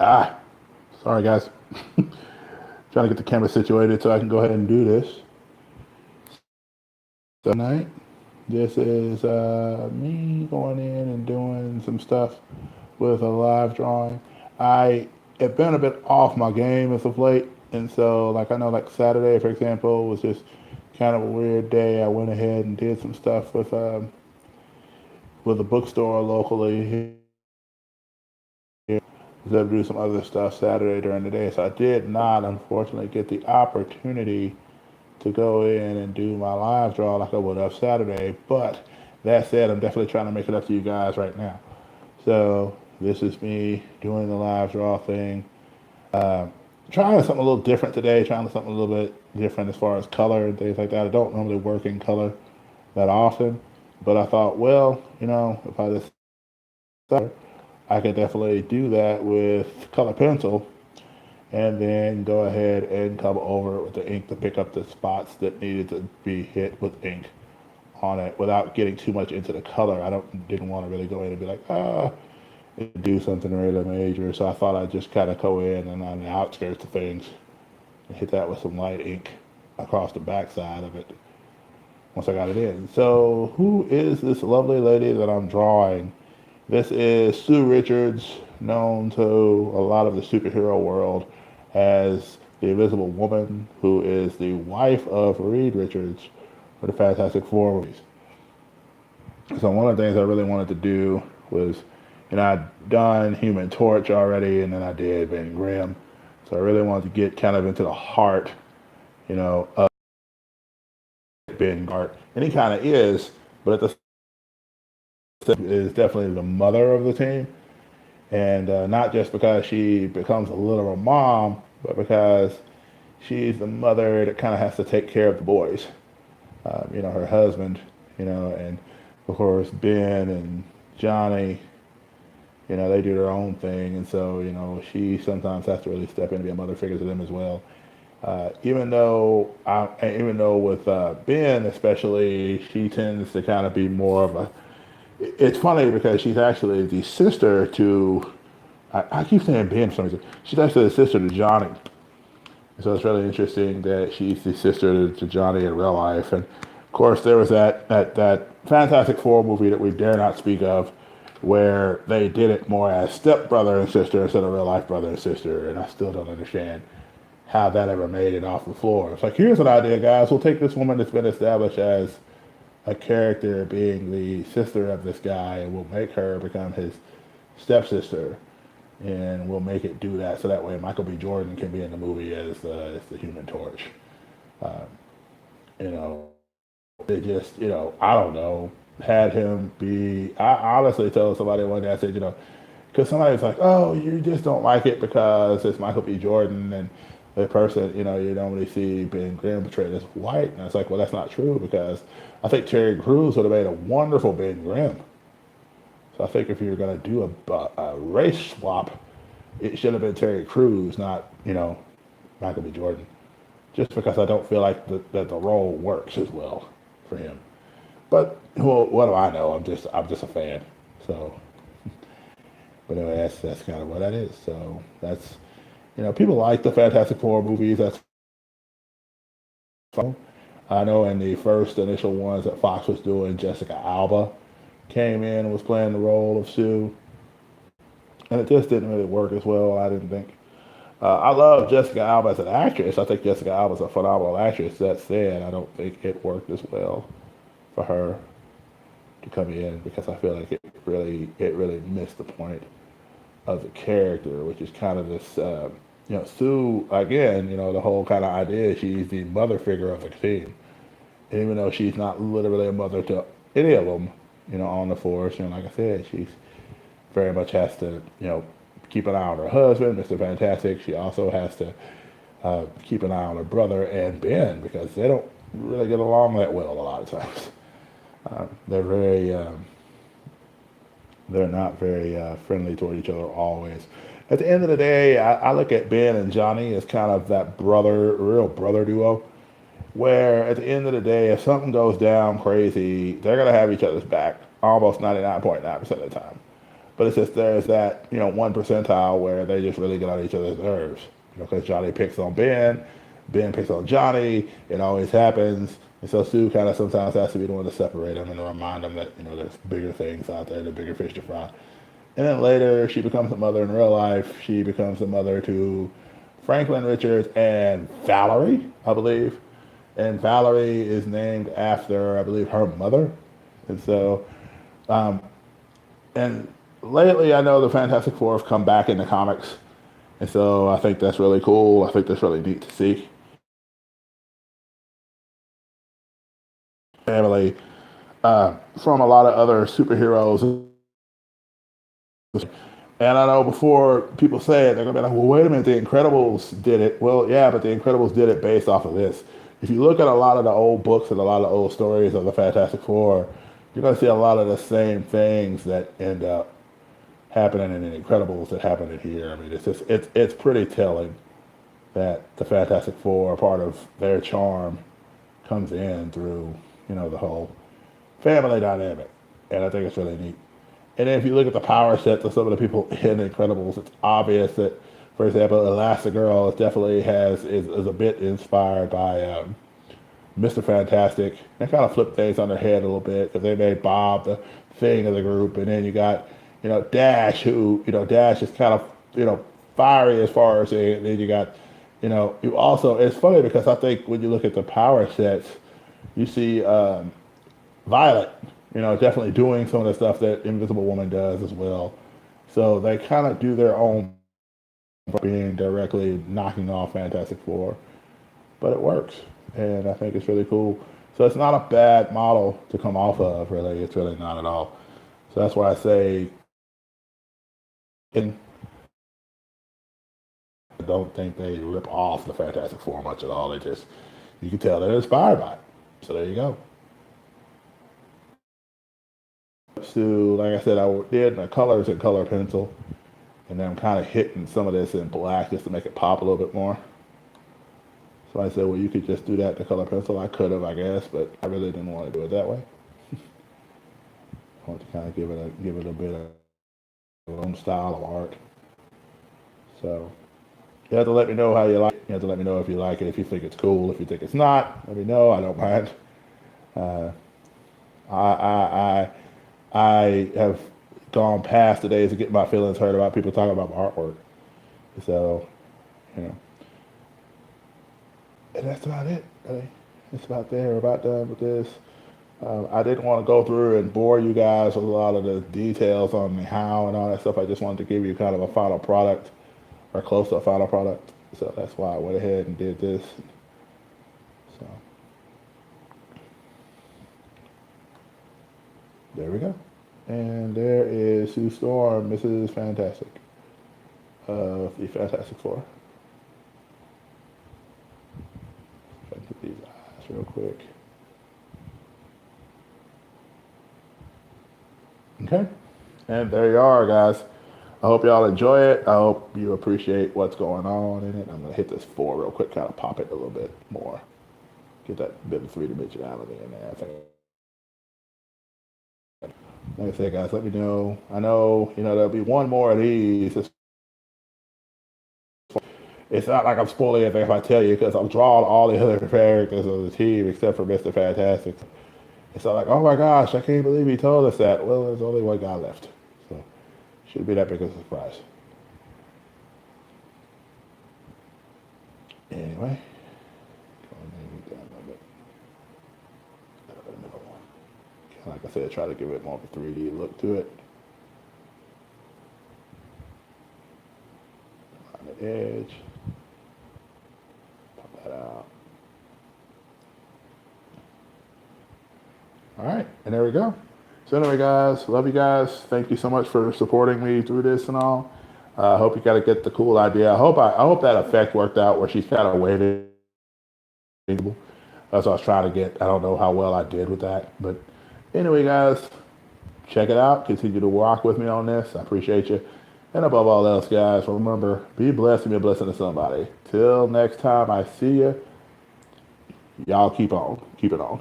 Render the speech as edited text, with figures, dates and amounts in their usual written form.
Ah, sorry guys. Trying to get the camera situated so I can go ahead and do this. So tonight, this is me going in and doing some stuff with a live drawing. I have been a bit off my game as of late, and so like I know like Saturday, for example, was just kind of a weird day. I went ahead and did some stuff with a bookstore locally here. Was able to do some other stuff Saturday during the day, so I did not unfortunately get the opportunity to go in and do my live draw like I would have Saturday. But that said, I'm definitely trying to make it up to you guys right now. So this is me doing the live draw thing. Trying something a little different today, trying something a little bit different as far as color and things like that. I don't normally work in color that often, but I thought, well, if I just I could definitely do that with color pencil and then go ahead and come over it with the ink to pick up the spots that needed to be hit with ink on it without getting too much into the color. I didn't want to really go in and be like, do something really major. So I thought I'd just kind of go in and on the outskirts of things and hit that with some light ink across the backside of it once I got it in. So who is this lovely lady that I'm drawing? This is Sue Richards, known to a lot of the superhero world as the Invisible Woman, who is the wife of Reed Richards for the Fantastic Four movies. So one of the things I really wanted to do was, I'd done Human Torch already, and then I did Ben Grimm. So I really wanted to get kind of into the heart, of Ben Gart, and he kind of is, but at the is definitely the mother of the team, and not just because she becomes a little mom, but because she's the mother that kind of has to take care of the boys. Her husband, and of course Ben and Johnny, they do their own thing, and so she sometimes has to really step in and be a mother figure to them as well. Even though with Ben especially, she tends to kind of be more of a. It's funny because she's actually the sister to. I keep saying Ben for some reason. She's actually the sister to Johnny. So it's really interesting that she's the sister to Johnny in real life. And of course, there was that Fantastic Four movie that we dare not speak of, where they did it more as stepbrother and sister instead of real life brother and sister. And I still don't understand how that ever made it off the floor. It's like, here's an idea, guys. We'll take this woman that's been established as a character being the sister of this guy, and we'll make her become his stepsister, and we'll make it do that so that way Michael B. Jordan can be in the movie as the Human Torch. Uh, you know, they just, I don't know, had him be. I honestly told somebody one day, I said, because somebody was like, oh, you just don't like it because it's Michael B. Jordan and the person, you normally see Ben Grimm portrayed as white. And I was like, well, that's not true because I think Terry Crews would have made a wonderful Ben Grimm. So I think if you're going to do a race swap, it should have been Terry Crews, not, Michael B. Jordan. Just because I don't feel like that the role works as well for him. But well, what do I know? I'm just a fan. So, but anyway, that's kind of what that is. So that's people like the Fantastic Four movies. That's fun. I know in the first initial ones that Fox was doing, Jessica Alba came in and was playing the role of Sue, and it just didn't really work as well. I didn't think. I love Jessica Alba as an actress. I think Jessica Alba is a phenomenal actress. That said, I don't think it worked as well for her to come in because I feel like it really missed the point of the character, which is kind of this. Sue again. The whole kind of idea. She's the mother figure of the team, and even though she's not literally a mother to any of them, on the force. Like I said, she's very much has to, keep an eye on her husband, Mr. Fantastic. She also has to keep an eye on her brother and Ben because they don't really get along that well a lot of times. They're very, they're not very friendly toward each other always. At the end of the day, I look at Ben and Johnny as kind of that real brother duo, where at the end of the day, if something goes down crazy, they're gonna have each other's back almost 99.9% of the time. but it's just there's that, one percentile where they just really get on each other's nerves. Because Johnny picks on Ben, Ben picks on Johnny. It always happens. And so Sue kind of sometimes has to be the one to separate them and to remind them that, there's bigger things out there, the bigger fish to fry. And then later, she becomes a mother in real life. She becomes a mother to Franklin Richards and Valerie, I believe. And Valerie is named after, I believe, her mother. And so, um, and lately, I know the Fantastic Four have come back in the comics. And so I think that's really cool. I think that's really neat to see. Family from a lot of other superheroes. And I know before people say it, they're going to be like, well, wait a minute, The Incredibles did it. Well, yeah, but The Incredibles did it based off of this. If you look at a lot of the old books and a lot of old stories of the Fantastic Four, you're going to see a lot of the same things that end up happening in The Incredibles that happen in here. I mean, it's pretty telling that the Fantastic Four, part of their charm, comes in through, the whole family dynamic. And I think it's really neat. And then if you look at the power sets of some of the people in The Incredibles, it's obvious that, for example, Elastigirl is a bit inspired by Mr. Fantastic. They kind of flipped things on their head a little bit because they made Bob the thing of the group, and then you got Dash, who Dash is kind of fiery as far as, and then you got you also, it's funny because I think when you look at the power sets, you see Violet, definitely doing some of the stuff that Invisible Woman does as well. So they kind of do their own being directly knocking off Fantastic Four, but it works, and I think it's really cool. So it's not a bad model to come off of, really. It's really not at all. So that's why I say, I don't think they rip off the Fantastic Four much at all. You can tell they're inspired by it. So there you go. So, like I said, I did my colors in color pencil, and then I'm kind of hitting some of this in black just to make it pop a little bit more. So I said, well, you could just do that in color pencil. I could have, I guess, but I really didn't want to do it that way. I want to kind of give it a bit of its own style of art. So you have to let me know how you like it. You have to let me know if you like it, if you think it's cool. If you think it's not, let me know. I don't mind. I have gone past the days of getting my feelings hurt about people talking about my artwork. So, and that's about it. Really. It's about there. We're about done with this. I didn't want to go through and bore you guys with a lot of the details on how and all that stuff. I just wanted to give you kind of a final product or close to a final product. So that's why I went ahead and did this. So there we go. And there is Sue Storm, Mrs. Fantastic of the Fantastic Four. If I can get these eyes real quick. Okay. And there you are, guys. I hope y'all enjoy it. I hope you appreciate what's going on in it. I'm going to hit this 4 real quick, kind of pop it a little bit more. Get that bit of three-dimensionality in there, I think. Like I said, guys, let me know. I know, there'll be one more of these. It's not like I'm spoiling anything if I tell you, because I'm drawing all the other characters of the team except for Mr. Fantastic. It's not like, oh my gosh, I can't believe he told us that. Well, there's only one guy left. So, shouldn't be that big of a surprise. Anyway. Like I said, try to give it more of a 3D look to it. On the edge. Pop that out. All right, and there we go. So anyway, guys, love you guys. Thank you so much for supporting me through this and all. I hope you got to get the cool idea. I hope that effect worked out where she's kind of waiting. That's what I was trying to get. I don't know how well I did with that, but anyway, guys, check it out. Continue to rock with me on this. I appreciate you. And above all else, guys, remember, be blessed and be a blessing to somebody. Till next time I see you, y'all keep on. Keep it on.